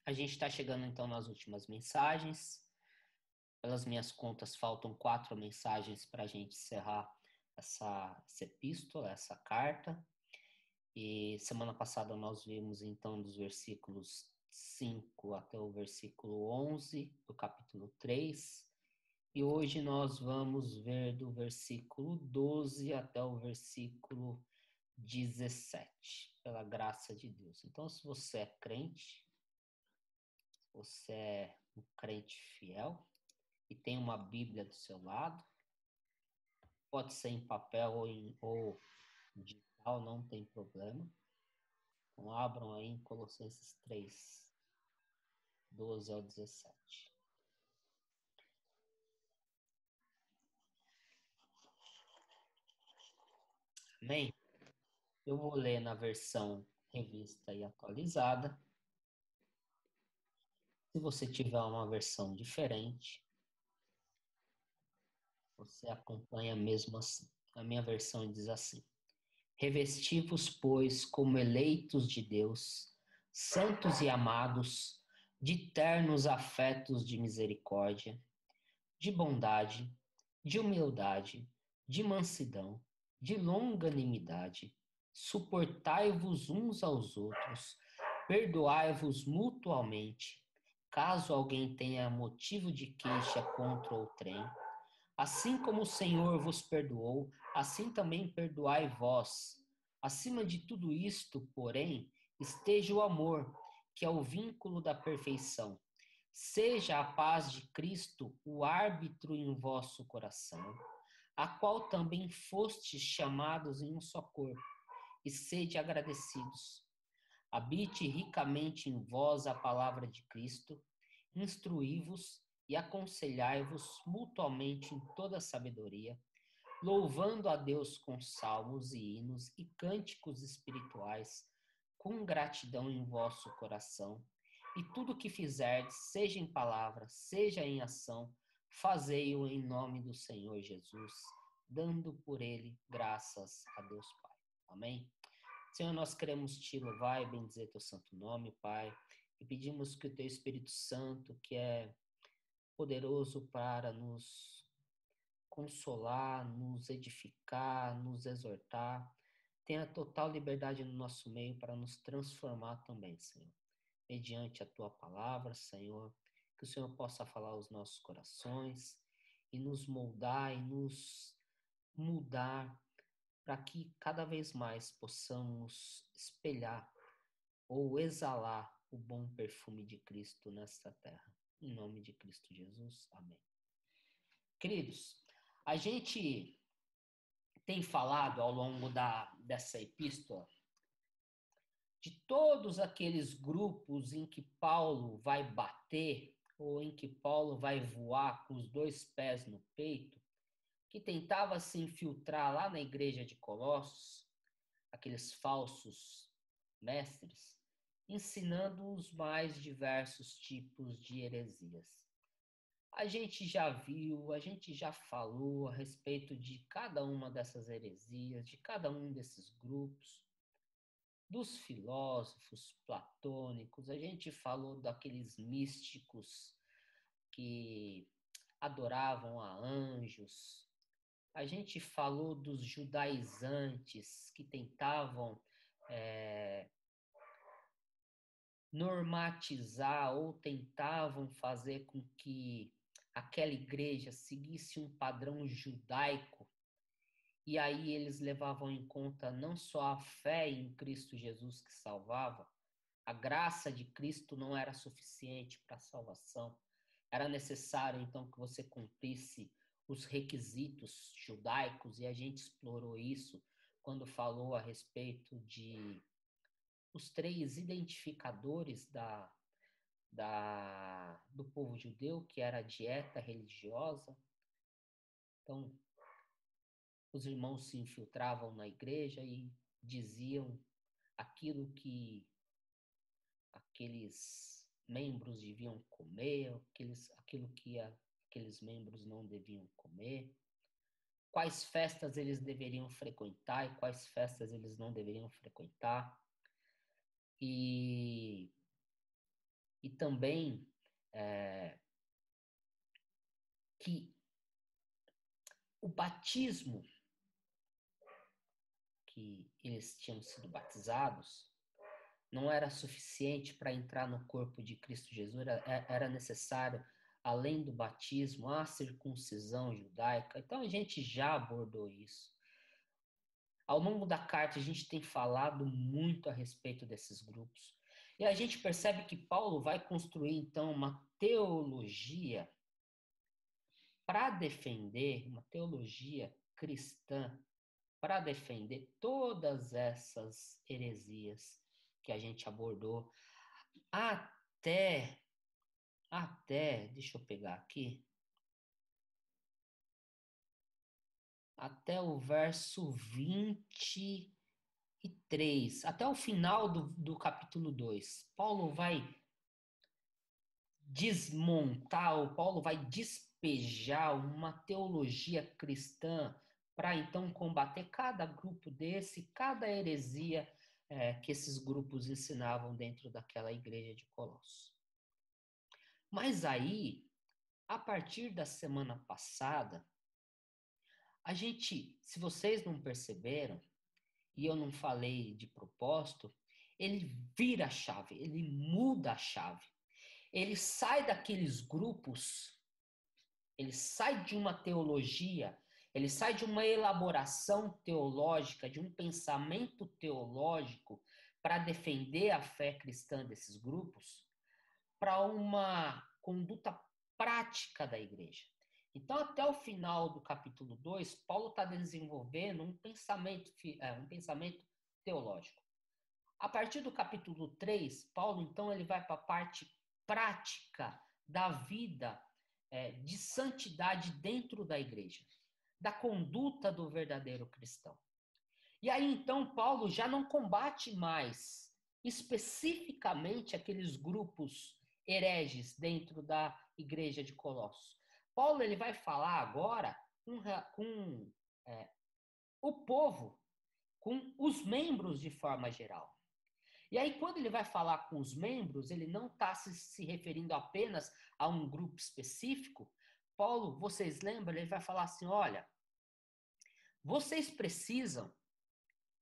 A gente está chegando então nas últimas mensagens. Pelas minhas contas, faltam 4 mensagens para a gente encerrar essa epístola, essa carta. E semana passada nós vimos então dos versículos 5 até o versículo 11 do capítulo 3. E hoje nós vamos ver do versículo 12 até o versículo 17, pela graça de Deus. Então, se você é crente, você é um crente fiel e tem uma Bíblia do seu lado, pode ser em papel ou digital, não tem problema. Então abram aí em Colossenses 3, 12 ao 17. Amém? Eu vou ler na versão revista e atualizada. Se você tiver uma versão diferente, você acompanha mesmo assim. A minha versão diz assim: Revesti-vos, pois, como eleitos de Deus, santos e amados, de ternos afetos de misericórdia, de bondade, de humildade, de mansidão, de longanimidade. Suportai-vos uns aos outros, perdoai-vos mutualmente, caso alguém tenha motivo de queixa contra outrem. Assim como o Senhor vos perdoou, assim também perdoai vós. Acima de tudo isto, porém, esteja o amor, que é o vínculo da perfeição. Seja a paz de Cristo o árbitro em vosso coração, a qual também fostes chamados em um só corpo, e sede agradecidos. Habite ricamente em vós a palavra de Cristo, instruí-vos e aconselhai-vos mutuamente em toda sabedoria, louvando a Deus com salmos e hinos e cânticos espirituais, com gratidão em vosso coração. E tudo o que fizerdes, seja em palavra, seja em ação, fazei-o em nome do Senhor Jesus, dando por ele graças a Deus Pai. Amém? Senhor, nós queremos te louvar e bendizer teu santo nome, Pai, e pedimos que o teu Espírito Santo, que é poderoso para nos consolar, nos edificar, nos exortar, tenha total liberdade no nosso meio para nos transformar também, Senhor. Mediante a tua palavra, Senhor, que o Senhor possa falar aos nossos corações e nos moldar e nos mudar para que cada vez mais possamos espelhar ou exalar o bom perfume de Cristo nesta terra. Em nome de Cristo Jesus. Amém. Queridos, a gente tem falado ao longo dessa epístola de todos aqueles grupos em que Paulo vai bater ou em que Paulo vai voar com os 2 pés no peito, que tentava se infiltrar lá na igreja de Colossos, aqueles falsos mestres, ensinando os mais diversos tipos de heresias. A gente já viu, a gente já falou a respeito de cada uma dessas heresias, de cada um desses grupos, dos filósofos platônicos, a gente falou daqueles místicos que adoravam a anjos, a gente falou dos judaizantes que tentavam normatizar ou tentavam fazer com que aquela igreja seguisse um padrão judaico, e aí eles levavam em conta não só a fé em Cristo Jesus que salvava, a graça de Cristo não era suficiente para a salvação, era necessário então que você cumprisse os requisitos judaicos, e a gente explorou isso quando falou a respeito de os 3 identificadores do povo judeu, que era a dieta religiosa. Então, os irmãos se infiltravam na igreja e diziam aquilo que aqueles membros deviam comer, aquilo que aqueles membros não deviam comer, quais festas eles deveriam frequentar e quais festas eles não deveriam frequentar. E e também que o batismo que eles tinham sido batizados não era suficiente para entrar no corpo de Cristo Jesus, era necessário, além do batismo, a circuncisão judaica. Então a gente já abordou isso. Ao longo da carta, a gente tem falado muito a respeito desses grupos. E a gente percebe que Paulo vai construir, então, uma teologia para defender, uma teologia cristã, para defender todas essas heresias que a gente abordou, até, deixa eu pegar aqui, até o verso 23, até o final do capítulo 2. Paulo vai desmontar, ou Paulo vai despejar uma teologia cristã para então combater cada grupo desse, cada heresia que esses grupos ensinavam dentro daquela igreja de Colossos. Mas aí, a partir da semana passada, a gente, se vocês não perceberam, e eu não falei de propósito, ele vira a chave, ele muda a chave. Ele sai daqueles grupos, ele sai de uma teologia, ele sai de uma elaboração teológica, de um pensamento teológico para defender a fé cristã desses grupos, para uma conduta prática da igreja. Então, até o final do capítulo 2, Paulo está desenvolvendo um pensamento teológico. A partir do capítulo 3, Paulo, então, ele vai para a parte prática da vida de santidade dentro da igreja, da conduta do verdadeiro cristão. E aí, então, Paulo já não combate mais especificamente aqueles grupos hereges dentro da igreja de Colossos. Paulo ele vai falar agora com o povo, com os membros de forma geral. E aí, quando ele vai falar com os membros, ele não está se referindo apenas a um grupo específico. Paulo, vocês lembram? Ele vai falar assim: olha, vocês precisam,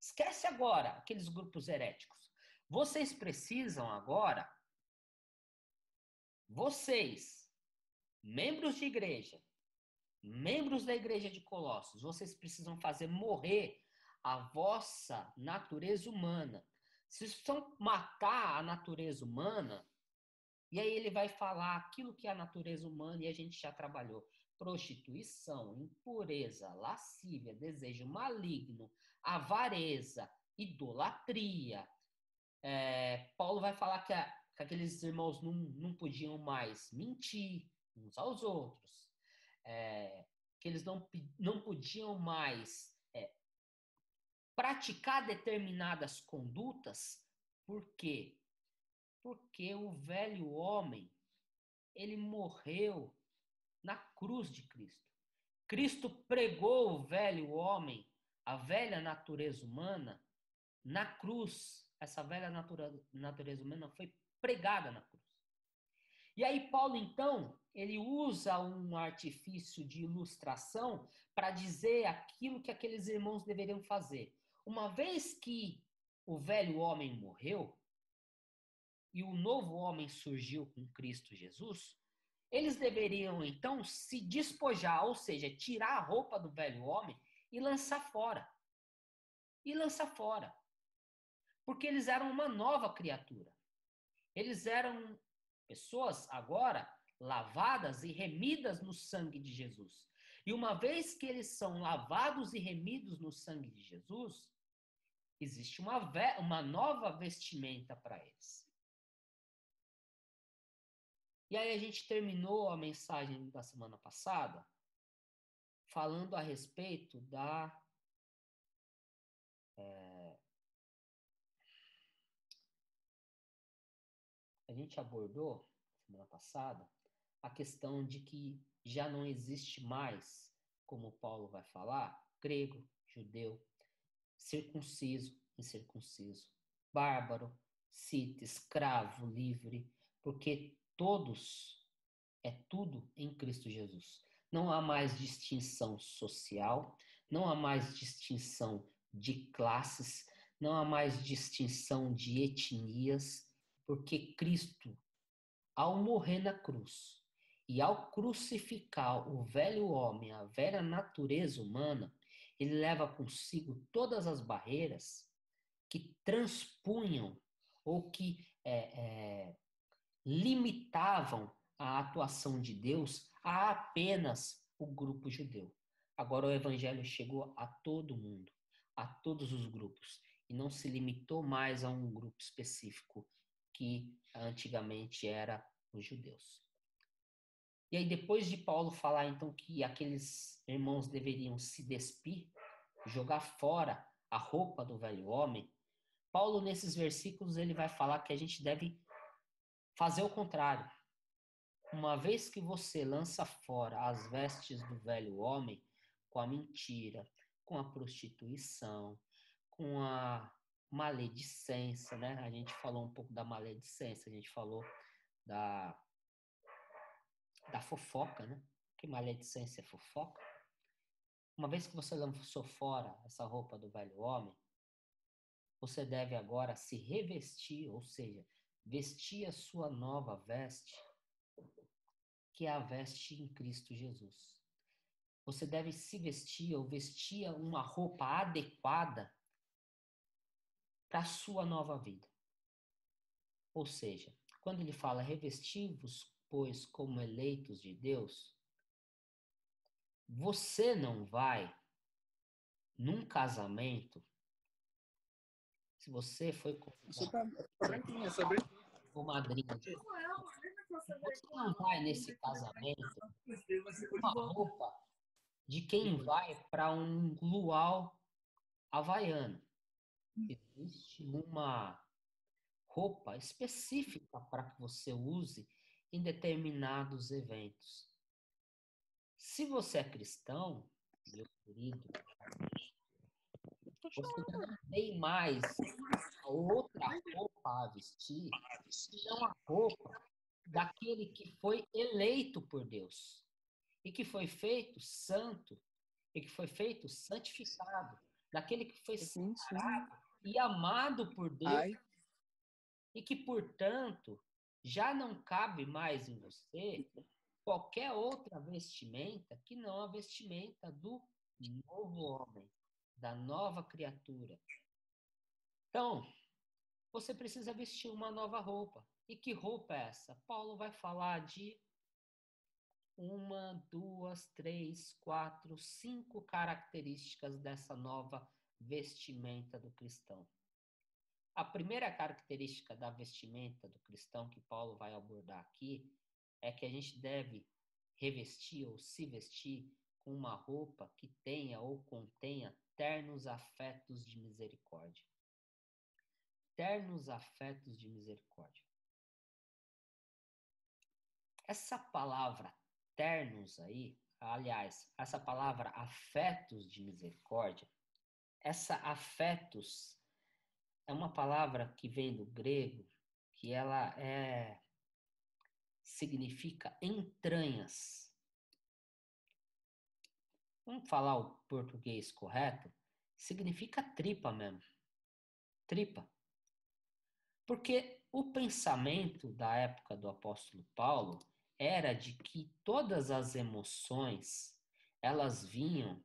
esquece agora aqueles grupos heréticos. Vocês precisam agora, vocês, membros de igreja, membros da igreja de Colossos, vocês precisam fazer morrer a vossa natureza humana. Vocês precisam matar a natureza humana. E aí ele vai falar aquilo que é a natureza humana e a gente já trabalhou. Prostituição, impureza, lascívia, desejo maligno, avareza, idolatria. Paulo vai falar que aqueles irmãos não podiam mais mentir uns aos outros. Que eles não podiam mais praticar determinadas condutas. Por quê? Porque o velho homem, ele morreu na cruz de Cristo. Cristo pregou o velho homem, a velha natureza humana, na cruz. Essa velha natureza humana foi pregada na cruz. E aí Paulo, então, ele usa um artifício de ilustração para dizer aquilo que aqueles irmãos deveriam fazer. Uma vez que o velho homem morreu e o novo homem surgiu com Cristo Jesus, eles deveriam, então, se despojar, ou seja, tirar a roupa do velho homem e lançar fora. E lançar fora. Porque eles eram uma nova criatura. Eles eram pessoas agora lavadas e remidas no sangue de Jesus. E uma vez que eles são lavados e remidos no sangue de Jesus, existe uma nova vestimenta para eles. E aí a gente terminou a mensagem da semana passada falando a respeito da a gente abordou semana passada a questão de que já não existe mais, como Paulo vai falar, grego, judeu, circunciso, incircunciso, bárbaro, cita, escravo, livre, porque todos é tudo em Cristo Jesus. Não há mais distinção social, não há mais distinção de classes, não há mais distinção de etnias, porque Cristo, ao morrer na cruz e ao crucificar o velho homem, a velha natureza humana, ele leva consigo todas as barreiras que transpunham ou que limitavam a atuação de Deus a apenas o grupo judeu. Agora o evangelho chegou a todo mundo, a todos os grupos, e não se limitou mais a um grupo específico, que antigamente era os judeus. E aí, depois de Paulo falar, então, que aqueles irmãos deveriam se despir, jogar fora a roupa do velho homem, Paulo, nesses versículos, ele vai falar que a gente deve fazer o contrário. Uma vez que você lança fora as vestes do velho homem, com a mentira, com a prostituição, com a maledicência, né? A gente falou um pouco da maledicência, a gente falou da fofoca, né? Que maledicência é fofoca. Uma vez que você lançou fora essa roupa do velho homem, você deve agora se revestir, ou seja, vestir a sua nova veste, que é a veste em Cristo Jesus. Você deve se vestir ou vestir uma roupa adequada para a sua nova vida. Ou seja, quando ele fala revestir-vos, pois, como eleitos de Deus, você não vai num casamento, se você foi com madrinha, você não vai nesse casamento com a roupa de quem vai para um luau havaiano. Existe uma roupa específica para que você use em determinados eventos. Se você é cristão, meu querido, você não tem mais outra roupa a vestir, senão a roupa daquele que foi eleito por Deus e que foi feito santo e que foi feito santificado, daquele que foi separado e amado por Deus e que, portanto, já não cabe mais em você qualquer outra vestimenta que não a vestimenta do novo homem, da nova criatura. Então, você precisa vestir uma nova roupa. E que roupa é essa? Paulo vai falar de 1, 2, 3, 4, 5 características dessa nova vestimenta do cristão. A primeira característica da vestimenta do cristão que Paulo vai abordar aqui é que a gente deve revestir ou se vestir com uma roupa que tenha ou contenha ternos afetos de misericórdia. Ternos afetos de misericórdia. Essa palavra ternos aí, aliás, essa palavra afetos de misericórdia, essa afetos é uma palavra que vem do grego, que ela significa entranhas. Vamos falar o português correto? Significa tripa mesmo. Tripa. Porque o pensamento da época do apóstolo Paulo era de que todas as emoções, elas vinham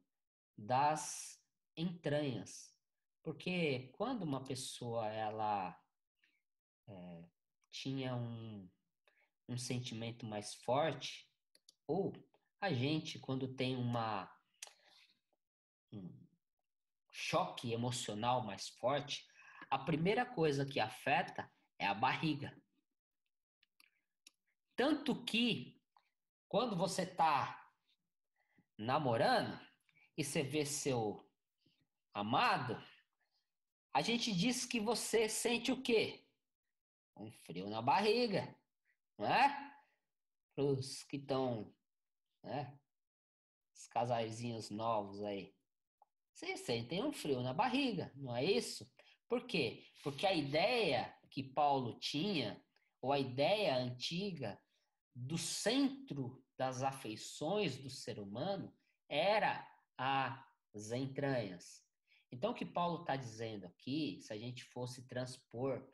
das entranhas. Porque quando uma pessoa, ela tinha um sentimento mais forte, ou a gente, quando tem um choque emocional mais forte, a primeira coisa que afeta é a barriga. Tanto que, quando você está namorando e você vê seu amado, a gente diz que você sente o quê? Um frio na barriga, não é? Para os que estão, né? Os casaizinhos novos aí. Vocês sentem um frio na barriga, não é isso? Por quê? Porque a ideia que Paulo tinha, ou a ideia antiga do centro das afeições do ser humano era as entranhas. Então, o que Paulo está dizendo aqui, se a gente fosse transpor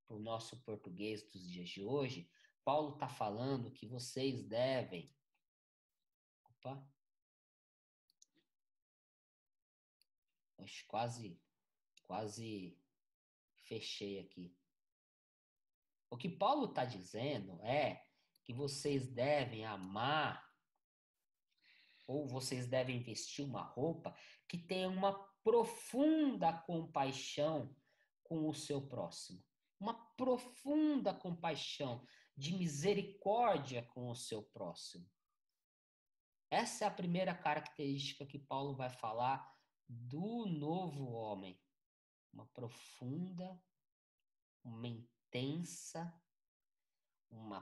para o nosso português dos dias de hoje, Paulo está falando que vocês devem. Opa! Oxe, quase fechei aqui. O que Paulo está dizendo é que vocês devem amar, ou vocês devem vestir uma roupa que tenha uma profunda compaixão com o seu próximo. Uma profunda compaixão, de misericórdia com o seu próximo. Essa é a primeira característica que Paulo vai falar do novo homem. Uma profunda, uma intensa, uma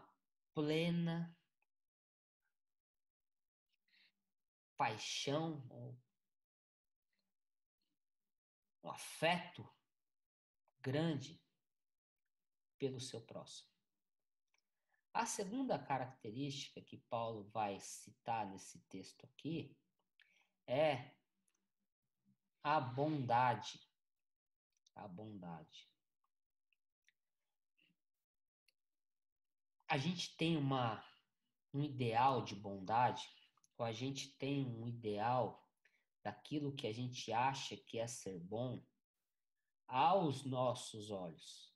plena paixão, um afeto grande pelo seu próximo. A segunda característica que Paulo vai citar nesse texto aqui é a bondade. A bondade. A gente tem um ideal de bondade, ou a gente tem um ideal daquilo que a gente acha que é ser bom aos nossos olhos.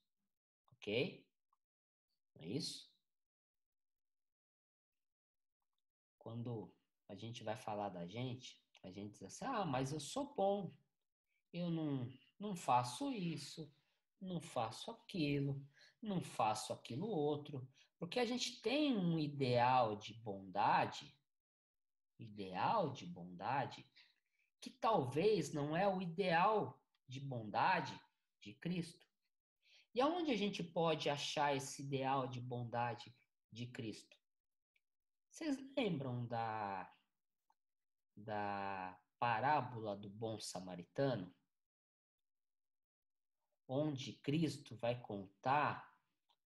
Ok? Não é isso? Quando a gente vai falar da gente, a gente diz assim, mas eu sou bom, eu não faço isso, não faço aquilo, não faço aquilo outro, porque a gente tem um ideal de bondade, que talvez não é o ideal de bondade de Cristo. E aonde a gente pode achar esse ideal de bondade de Cristo? Vocês lembram da parábola do bom samaritano? Onde Cristo vai contar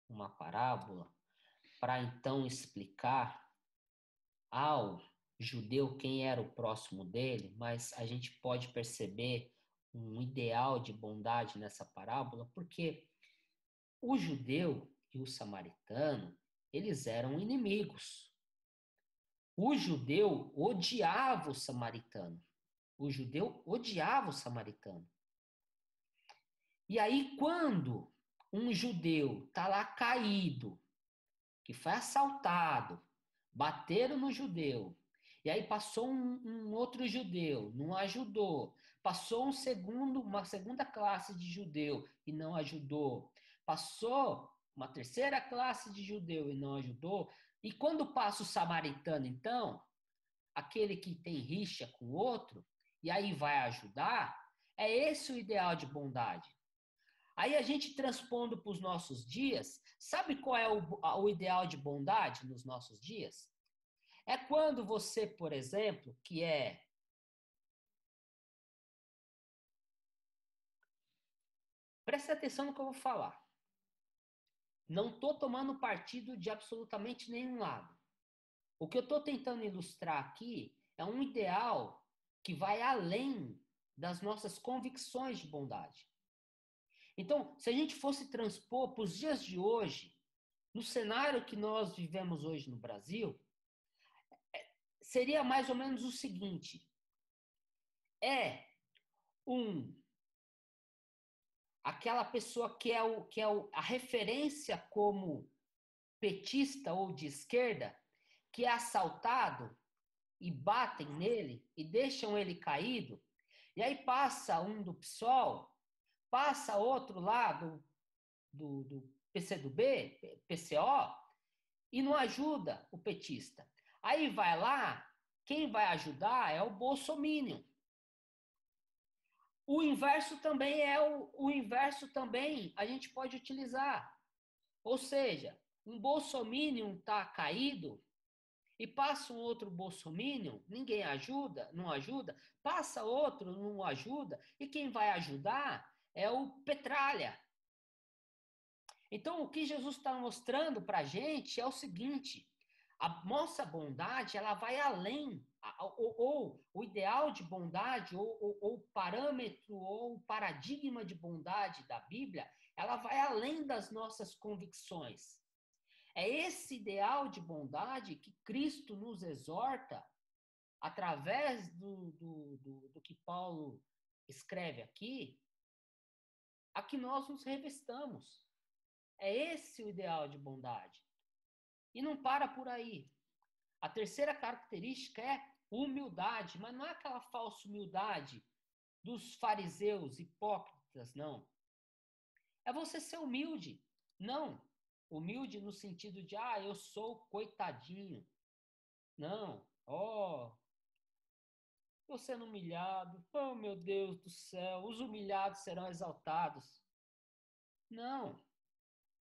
uma parábola para então explicar ao judeu quem era o próximo dele, mas a gente pode perceber um ideal de bondade nessa parábola, porque o judeu e o samaritano, eles eram inimigos. O judeu odiava o samaritano. O judeu odiava o samaritano. E aí, quando um judeu está lá caído, que foi assaltado, bateram no judeu, e aí passou um outro judeu, não ajudou. Passou uma segunda classe de judeu e não ajudou. Passou uma terceira classe de judeu e não ajudou. E quando passa o samaritano, então, aquele que tem rixa com o outro, e aí vai ajudar, é esse o ideal de bondade. Aí a gente transpondo para os nossos dias, sabe qual é o ideal de bondade nos nossos dias? É quando você, por exemplo, que é... Preste atenção no que eu vou falar. Não estou tomando partido de absolutamente nenhum lado. O que eu estou tentando ilustrar aqui é um ideal que vai além das nossas convicções de bondade. Então, se a gente fosse transpor para os dias de hoje, no cenário que nós vivemos hoje no Brasil, seria mais ou menos o seguinte: é aquela pessoa que é a referência como petista ou de esquerda, que é assaltado e batem nele e deixam ele caído, e aí passa um do PSOL, passa outro lá do PCdoB, PCO, e não ajuda o petista. Aí vai lá, quem vai ajudar é o bolsominion. O inverso também o inverso também a gente pode utilizar. Ou seja, um bolsominion está caído e passa um outro bolsominion, ninguém ajuda, não ajuda, passa outro, não ajuda, e quem vai ajudar é o Petralha. Então, o que Jesus está mostrando para a gente é o seguinte: a nossa bondade, ela vai além, ou o ideal de bondade, ou o parâmetro, ou o paradigma de bondade da Bíblia, ela vai além das nossas convicções. É esse ideal de bondade que Cristo nos exorta, através do que Paulo escreve aqui, a que nós nos revestamos. É esse o ideal de bondade. E não para por aí. A terceira característica é humildade, mas não é aquela falsa humildade dos fariseus hipócritas, não. É você ser humilde. Não. Humilde no sentido de, eu sou coitadinho. Não. Tô sendo humilhado. Oh, meu Deus do céu. Os humilhados serão exaltados. Não.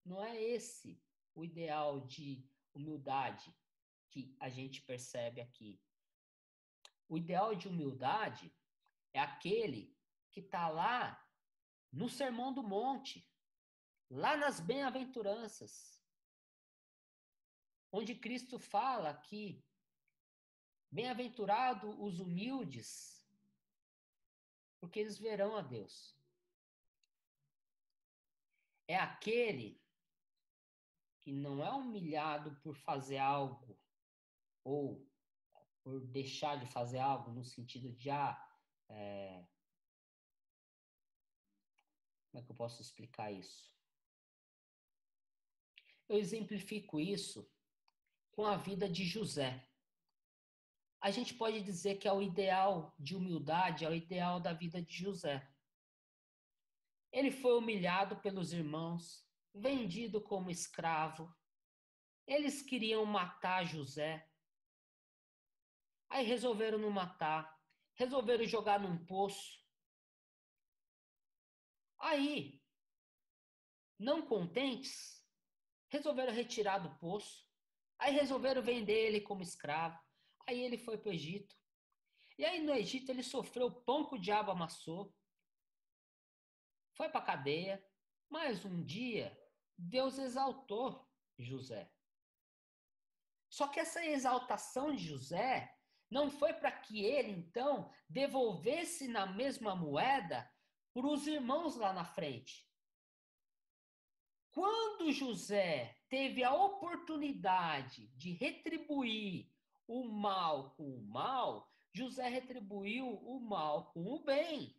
Não é esse o ideal de humildade que a gente percebe aqui. O ideal de humildade é aquele que está lá no Sermão do Monte, lá nas bem-aventuranças, onde Cristo fala que bem-aventurado os humildes, porque eles verão a Deus. É aquele que não é humilhado por fazer algo ou por deixar de fazer algo no sentido de como é que eu posso explicar isso? Eu exemplifico isso com a vida de José. A gente pode dizer que é o ideal de humildade, é o ideal da vida de José. Ele foi humilhado pelos irmãos, vendido como escravo. Eles queriam matar José. Aí resolveram não matar. Resolveram jogar num poço. Aí, não contentes, resolveram retirar do poço. Aí resolveram vender ele como escravo. Aí ele foi para o Egito. E aí no Egito ele sofreu o pão que o diabo amassou. Foi para a cadeia. Mas um dia, Deus exaltou José. Só que essa exaltação de José não foi para que ele, então, devolvesse na mesma moeda para os irmãos lá na frente. Quando José teve a oportunidade de retribuir o mal com o mal, José retribuiu o mal com o bem.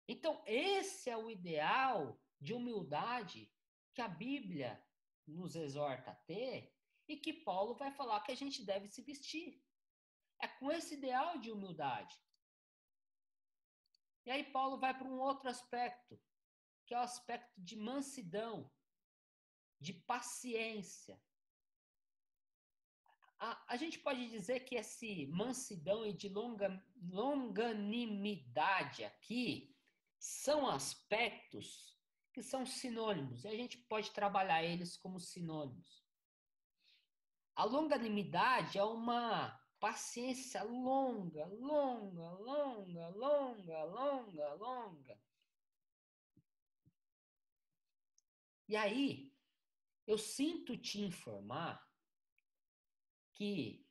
Então, esse é o ideal de humildade que a Bíblia nos exorta a ter e que Paulo vai falar que a gente deve se vestir. É com esse ideal de humildade. E aí Paulo vai para um outro aspecto, que é o aspecto de mansidão, de paciência. A gente pode dizer que esse mansidão e de longanimidade aqui são aspectos que são sinônimos, e a gente pode trabalhar eles como sinônimos. A longanimidade é uma paciência longa, longa, longa, longa, longa, longa. E aí, eu sinto te informar que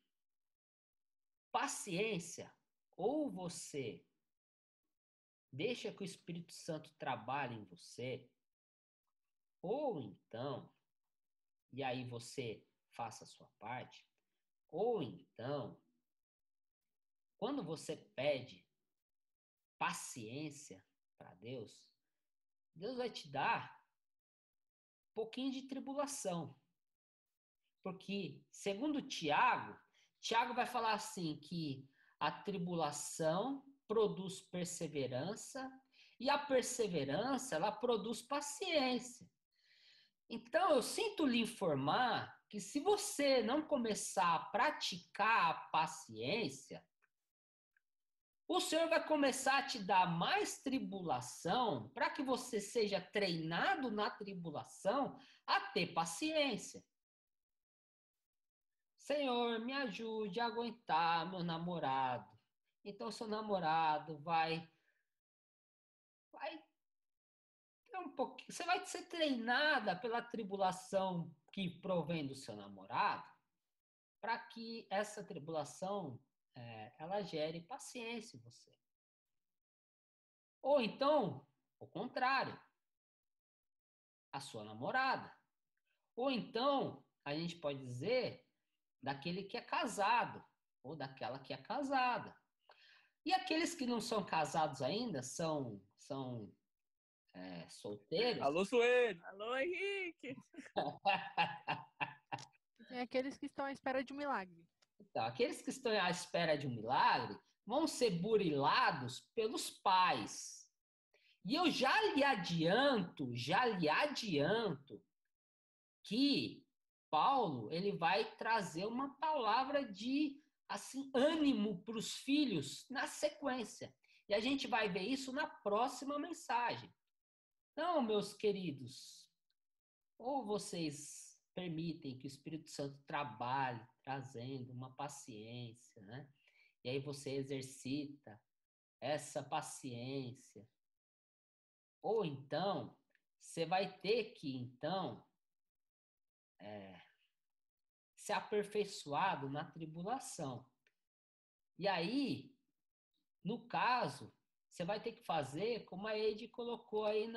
paciência, ou você deixa que o Espírito Santo trabalhe em você, ou então, e aí você faça a sua parte, ou então, quando você pede paciência para Deus, Deus vai te dar um pouquinho de tribulação. Porque, segundo Tiago, Tiago vai falar assim que a tribulação produz perseverança e a perseverança, ela produz paciência. Então, eu sinto lhe informar que se você não começar a praticar a paciência, o Senhor vai começar a te dar mais tribulação para que você seja treinado na tribulação a ter paciência. Senhor, me ajude a aguentar meu namorado. Então, seu namorado vai ter um pouquinho, você vai ser treinada pela tribulação que provém do seu namorado, para que essa tribulação ela gere paciência em você. Ou então, o contrário, a sua namorada. Ou então, a gente pode dizer daquele que é casado, ou daquela que é casada. E aqueles que não são casados ainda, são solteiros. Alô, Suene! Alô, Henrique! E tem aqueles que estão à espera de um milagre. Então, aqueles que estão à espera de um milagre vão ser burilados pelos pais. E eu já lhe adianto que Paulo ele vai trazer uma palavra de assim ânimo para os filhos na sequência. E a gente vai ver isso na próxima mensagem. Então, meus queridos, ou vocês permitem que o Espírito Santo trabalhe trazendo uma paciência, né? E aí você exercita essa paciência. Ou então, você vai ter que, então, ser aperfeiçoado na tribulação. E aí, no caso, você vai ter que fazer como a Eide colocou aí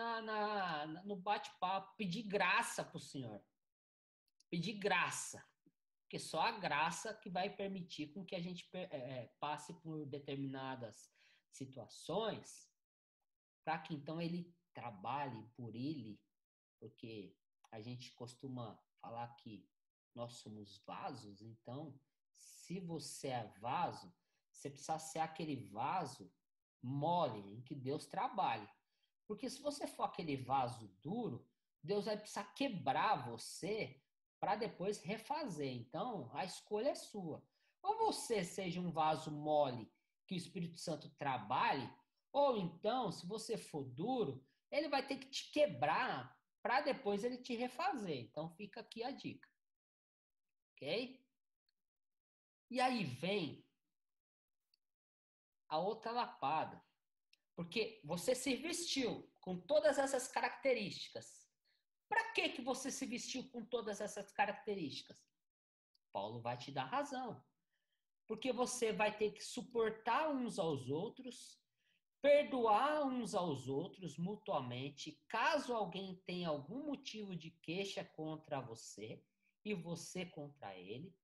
no bate-papo, pedir graça para o Senhor. Pedir graça. Porque só a graça que vai permitir com que a gente passe por determinadas situações para que então ele trabalhe por ele, porque a gente costuma falar que nós somos vasos, então, se você é vaso, você precisa ser aquele vaso mole em que Deus trabalhe. Porque se você for aquele vaso duro, Deus vai precisar quebrar você para depois refazer. Então, a escolha é sua. Ou você seja um vaso mole que o Espírito Santo trabalhe, ou então, se você for duro, ele vai ter que te quebrar para depois ele te refazer. Então, fica aqui a dica. Ok? E aí vem a outra lapada. Porque você se vestiu com todas essas características. Para que você se vestiu com todas essas características? Paulo vai te dar razão. Porque você vai ter que suportar uns aos outros, perdoar uns aos outros mutuamente, caso alguém tenha algum motivo de queixa contra você e você contra ele.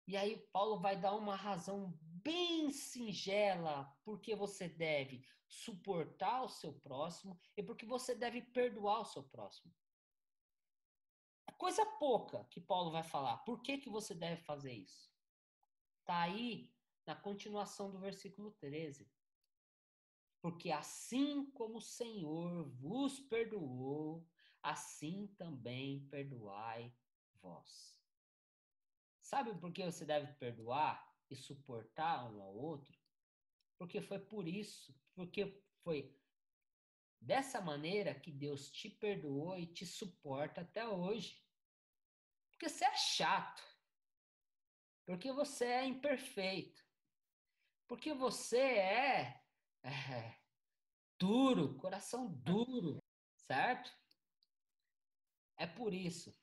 E aí Paulo vai dar uma razão bem singela porque você deve suportar o seu próximo e porque você deve perdoar o seu próximo. É coisa pouca que Paulo vai falar. Por que você deve fazer isso? Está aí na continuação do versículo 13. Porque assim como o Senhor vos perdoou, assim também perdoai vós. Sabe por que você deve perdoar e suportar um ao outro? Porque foi por isso, porque foi dessa maneira que Deus te perdoou e te suporta até hoje. Porque você é chato. Porque você é imperfeito. Porque você é duro, coração duro, certo? É por isso.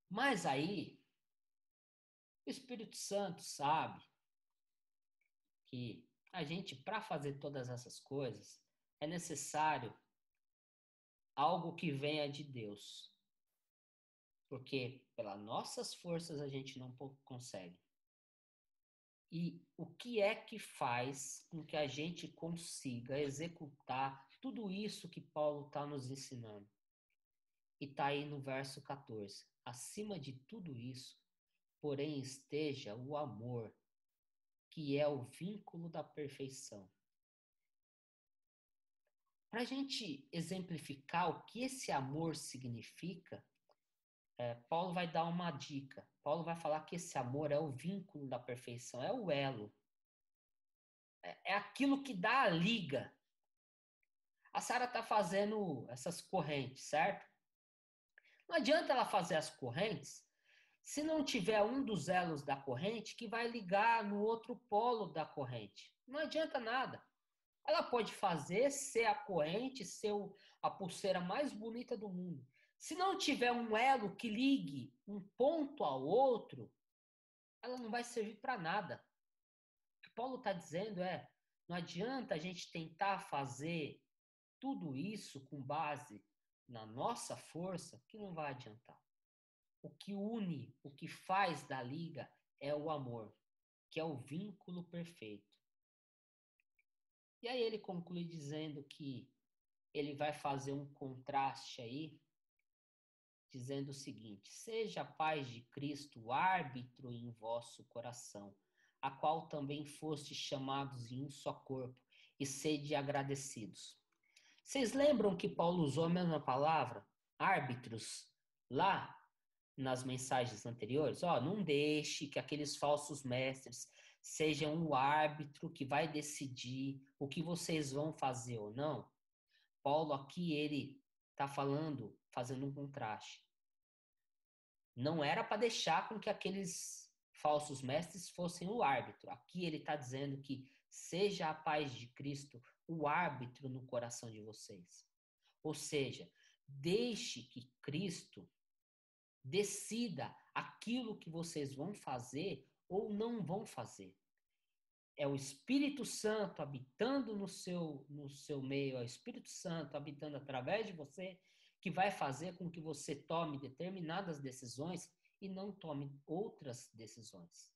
Mas aí, o Espírito Santo sabe que a gente, para fazer todas essas coisas, é necessário algo que venha de Deus. Porque pelas nossas forças a gente não consegue. E o que é que faz com que a gente consiga executar tudo isso que Paulo está nos ensinando? E está aí no verso 14. Acima de tudo isso, porém, esteja o amor, que é o vínculo da perfeição. Para a gente exemplificar o que esse amor significa, Paulo vai dar uma dica. Paulo vai falar que esse amor é o vínculo da perfeição, é o elo. É aquilo que dá a liga. A Sara está fazendo essas correntes, certo? Não adianta ela fazer as correntes se não tiver um dos elos da corrente que vai ligar no outro polo da corrente. Não adianta nada. Ela pode fazer ser a corrente, ser a pulseira mais bonita do mundo. Se não tiver um elo que ligue um ponto ao outro, ela não vai servir para nada. O que Paulo está dizendo é, não adianta a gente tentar fazer tudo isso com base na nossa força, que não vai adiantar. O que une, o que faz da liga é o amor, que é o vínculo perfeito. E aí ele conclui dizendo que ele vai fazer um contraste aí, dizendo o seguinte: seja a paz de Cristo árbitro em vosso coração, a qual também fostes chamados em um só corpo, e sede agradecidos. Vocês lembram que Paulo usou a mesma palavra, árbitros, lá nas mensagens anteriores? Ó, não deixe que aqueles falsos mestres sejam o árbitro que vai decidir o que vocês vão fazer ou não. Paulo aqui, ele está falando, fazendo um contraste. Não era para deixar com que aqueles falsos mestres fossem o árbitro. Aqui ele está dizendo que seja a paz de Cristo o árbitro no coração de vocês. Ou seja, deixe que Cristo decida aquilo que vocês vão fazer ou não vão fazer. É o Espírito Santo habitando no seu meio, é o Espírito Santo habitando através de você, que vai fazer com que você tome determinadas decisões e não tome outras decisões.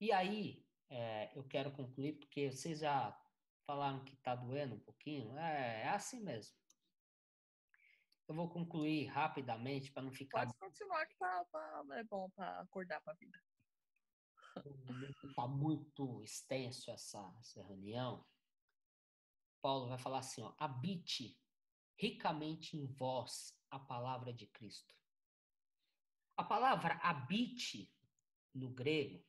E aí, eu quero concluir, porque vocês já falaram que está doendo um pouquinho, é assim mesmo. Eu vou concluir rapidamente para não ficar... Pode continuar que é bom para acordar para a vida. Não ficar muito extenso essa reunião. Paulo vai falar assim, ó, habite ricamente em vós a palavra de Cristo. A palavra habite, no grego,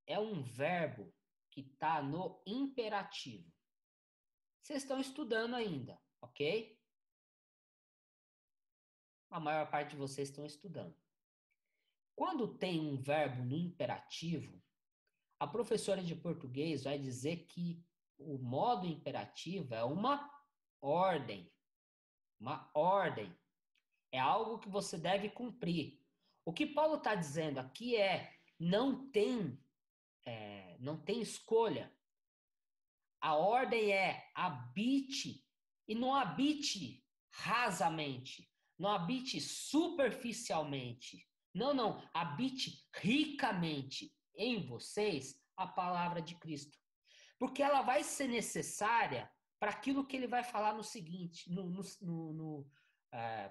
é um verbo que está no imperativo. Vocês estão estudando ainda, ok? A maior parte de vocês estão estudando. Quando tem um verbo no imperativo, a professora de português vai dizer que o modo imperativo é uma ordem. Uma ordem. É algo que você deve cumprir. O que Paulo está dizendo aqui não tem escolha. A ordem é habite, e não habite rasamente, não habite superficialmente. Não, habite ricamente em vocês a palavra de Cristo. Porque ela vai ser necessária para aquilo que ele vai falar no seguinte,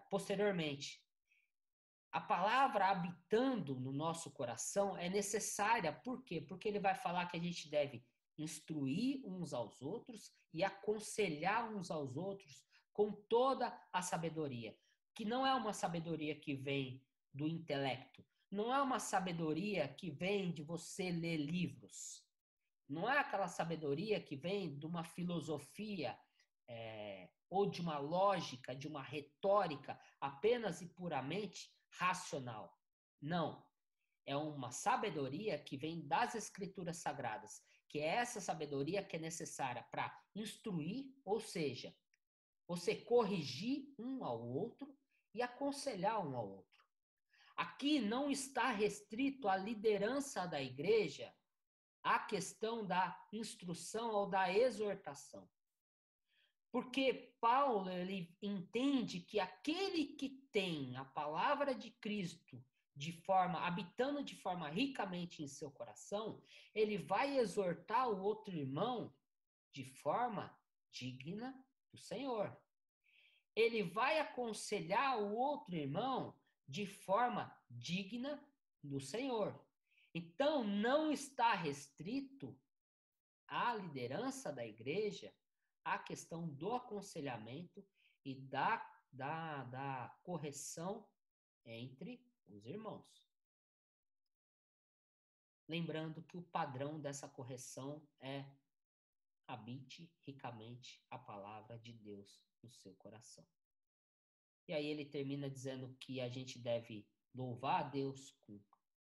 posteriormente. A palavra habitando no nosso coração é necessária. Por quê? Porque ele vai falar que a gente deve instruir uns aos outros e aconselhar uns aos outros com toda a sabedoria. Que não é uma sabedoria que vem do intelecto. Não é uma sabedoria que vem de você ler livros. Não é aquela sabedoria que vem de uma filosofia ou de uma lógica, de uma retórica apenas e puramente racional. Não. É uma sabedoria que vem das Escrituras Sagradas, que é essa sabedoria que é necessária para instruir, ou seja, você corrigir um ao outro e aconselhar um ao outro. Aqui não está restrito à liderança da igreja a questão da instrução ou da exortação. Porque Paulo, ele entende que aquele que tem a palavra de Cristo habitando de forma ricamente em seu coração, ele vai exortar o outro irmão de forma digna do Senhor. Ele vai aconselhar o outro irmão de forma digna do Senhor. Então, não está restrito à liderança da igreja a questão do aconselhamento e da correção entre os irmãos. Lembrando que o padrão dessa correção é habite ricamente a palavra de Deus no seu coração. E aí ele termina dizendo que a gente deve louvar a Deus com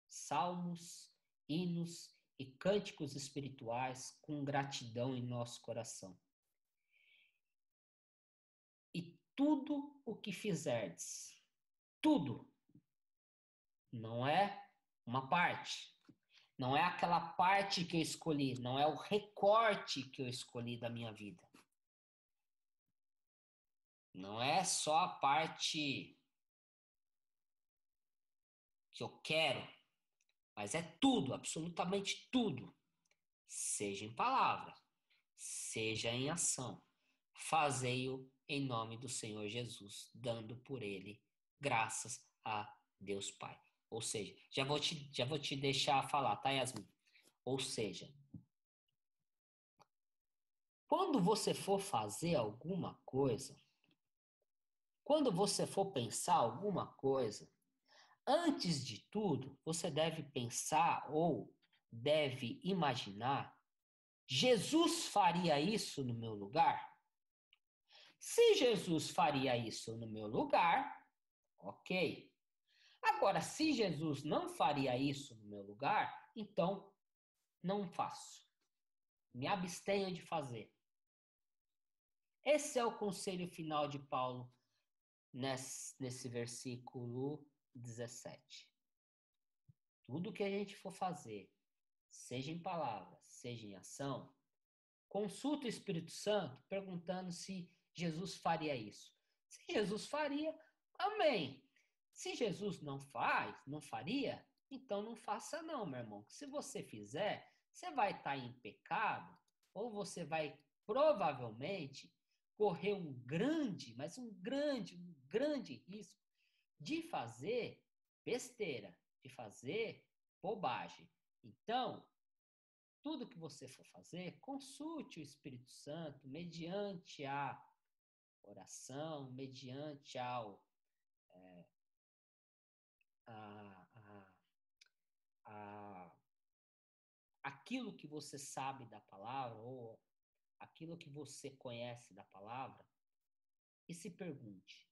salmos, hinos e cânticos espirituais com gratidão em nosso coração. E tudo o que fizerdes, tudo, não é uma parte, não é aquela parte que eu escolhi, não é o recorte que eu escolhi da minha vida. Não é só a parte que eu quero, mas é tudo, absolutamente tudo. Seja em palavra, seja em ação. Fazei-o em nome do Senhor Jesus, dando por ele graças a Deus Pai. Ou seja, já vou te deixar falar, tá, Yasmin? Ou seja, quando você for fazer alguma coisa, quando você for pensar alguma coisa, antes de tudo, você deve pensar ou deve imaginar: Jesus faria isso no meu lugar? Se Jesus faria isso no meu lugar, ok. Agora, se Jesus não faria isso no meu lugar, então não faço. Me abstenho de fazer. Esse é o conselho final de Paulo nesse versículo 17. Tudo que a gente for fazer, seja em palavras, seja em ação, consulta o Espírito Santo perguntando se Jesus faria isso. Se Jesus faria, amém. Se Jesus não faz, não faria, então não faça não, meu irmão. Se você fizer, você vai estar em pecado ou você vai provavelmente correr um grande, mas um grande risco de fazer besteira, de fazer bobagem. Então, tudo que você for fazer, consulte o Espírito Santo mediante a oração, mediante aquilo que você sabe da palavra ou aquilo que você conhece da palavra e se pergunte: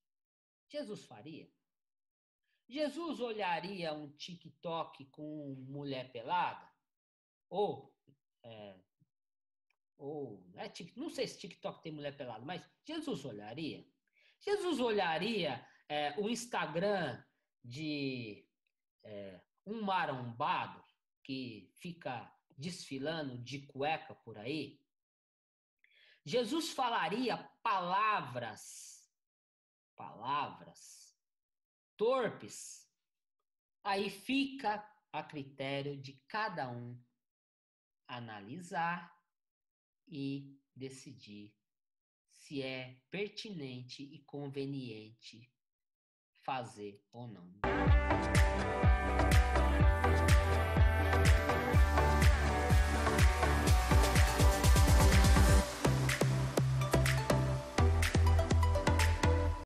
Jesus faria? Jesus olharia um TikTok com mulher pelada? Ou não sei se TikTok tem mulher pelada, mas Jesus olharia? Jesus olharia o Instagram de um marombado que fica desfilando de cueca por aí? Jesus falaria palavras torpes? Aí fica a critério de cada um analisar e decidir se é pertinente e conveniente fazer ou não.